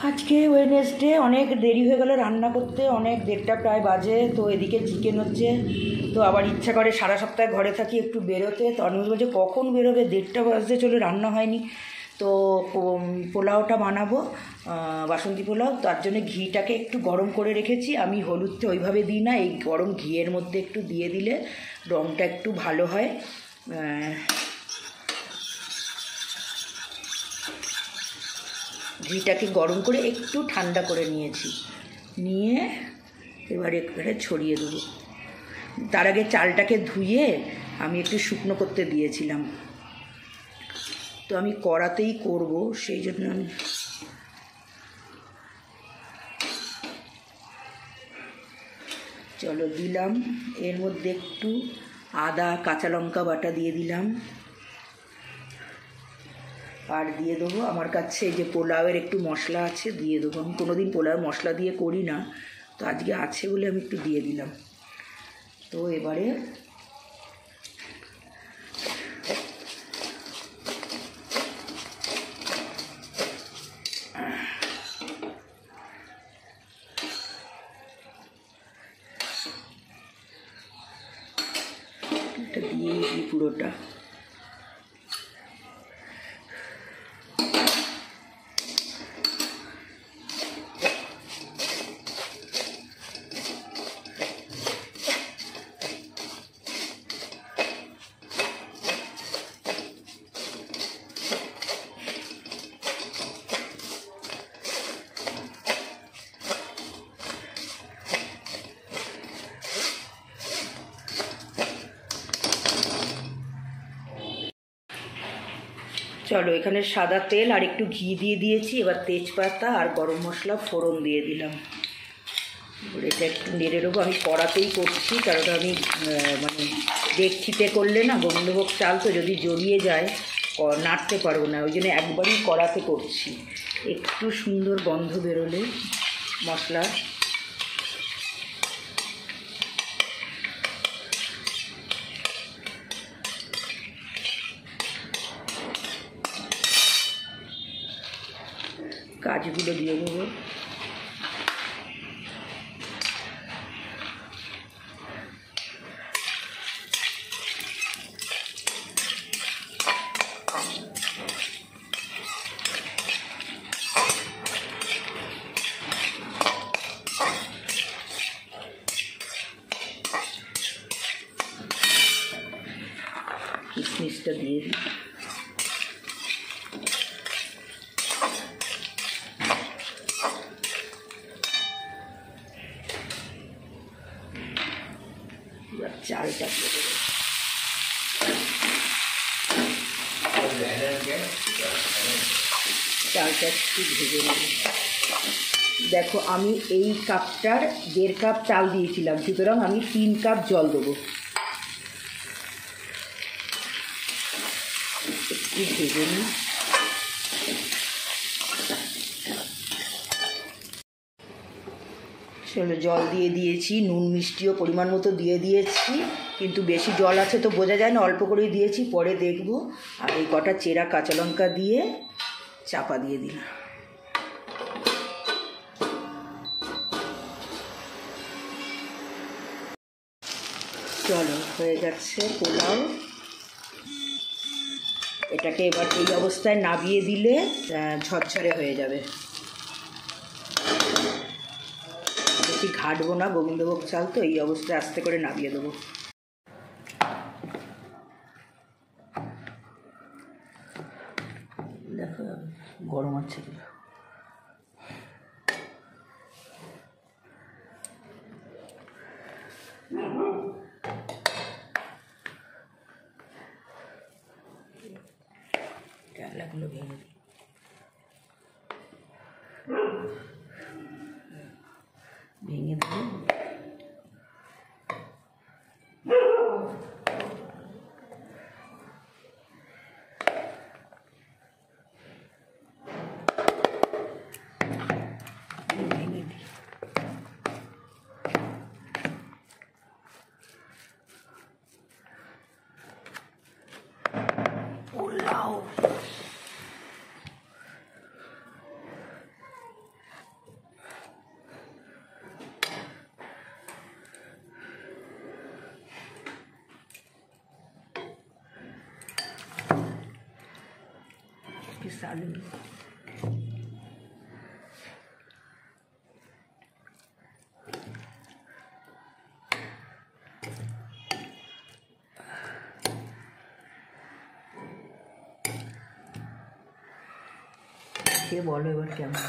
আজকে ওয়েডনেসডে, অনেক দেরি হয়ে গেল রান্না করতে, অনেক 1:30 প্রায় বাজে। তো এদিকে চিকেন হচ্ছে, তো আবার ইচ্ছা করে সারা সপ্তাহে ঘরে থাকি একটু বেরোতে। তো অনেক বলছে কখন বেরোবে, 1:30 বাজতে চলে রান্না হয়নি। তো পোলাওটা বানাবো, বাসন্তী পোলাও। তার জন্য ঘিটাকে একটু গরম করে রেখেছি। আমি হলুদটা ওইভাবে দিই না, এই গরম ঘিয়ের মধ্যে একটু দিয়ে দিলে রঙটা একটু ভালো হয়। ঘিটাকে গরম করে একটু ঠান্ডা করে নিয়েছি, নিয়ে এবার একবারে ছড়িয়ে দেবো। তার আগে চালটাকে ধুয়ে আমি একটু শুকনো করতে দিয়েছিলাম, তো আমি কড়াতেই করব, সেই জন্য আমি চলো দিলাম। এর মধ্যে একটু আদা কাঁচা লঙ্কা বাটা দিয়ে দিলাম, আর দিয়ে দেবো আমার কাছে যে পোলাওয়ের একটু মশলা আছে, দিয়ে দেবো। আমি কোনোদিন পোলাও মশলা দিয়ে করি না, তো আজকে আছে বলে আমি একটু দিয়ে দিলাম। তো এবারে এটা দিয়ে দিই পুরোটা। চলো, এখানে সাদা তেল আর একটু ঘি দিয়ে দিয়েছি। এবার তেজপাতা আর গরম মশলা ফোড়ন দিয়ে দিলাম। এবার এটা একটু নেড়ে নেবো। আমি কড়াতেই করছি, কারণ আমি মানে ডেকচিতে করলে না, গোবিন্দভোগ চাল তো যদি জড়িয়ে যায় নাড়তে পারবো না, ওই জন্য একবারই কড়াতে করছি। একটু সুন্দর গন্ধ বেরোলে মশলা, কাজগুলো দিয়ে দেবো। কিশমিশটা দিয়ে দিই। এবার চালটা দিয়ে দেবো। চালটা একটু ভেজে নেব। দেখো, আমি এই কাপটার 1.5 কাপ চাল দিয়েছিলাম, সুতরাং আমি 3 কাপ জল দেবো। একটু ভেজে নিই। চলো, জল দিয়ে দিয়েছি, নুন মিষ্টিও পরিমাণ মতো দিয়ে দিয়েছি, কিন্তু বেশি জল আছে তো বোঝা যায় না, অল্প করেই দিয়েছি, পরে দেখব। আর এই কটা চেরা কাঁচা লঙ্কা দিয়ে চাপা দিয়ে দিলাম। চলো, হয়ে যাচ্ছে পোলাও। এটাকে এবার এই অবস্থায় নামিয়ে দিলে ঝরঝরে হয়ে যাবে। বেশি ঘাটবো না, গোবিন্দভোগ চাল তো, এই অবস্থায় আস্তে করে নামিয়ে দেবো। দেখো গরম আছে কি, ডালাগুলো ভেঙে দিই। ভেঙে দেবো। সালু খেয়ে বলো এবার কেমন।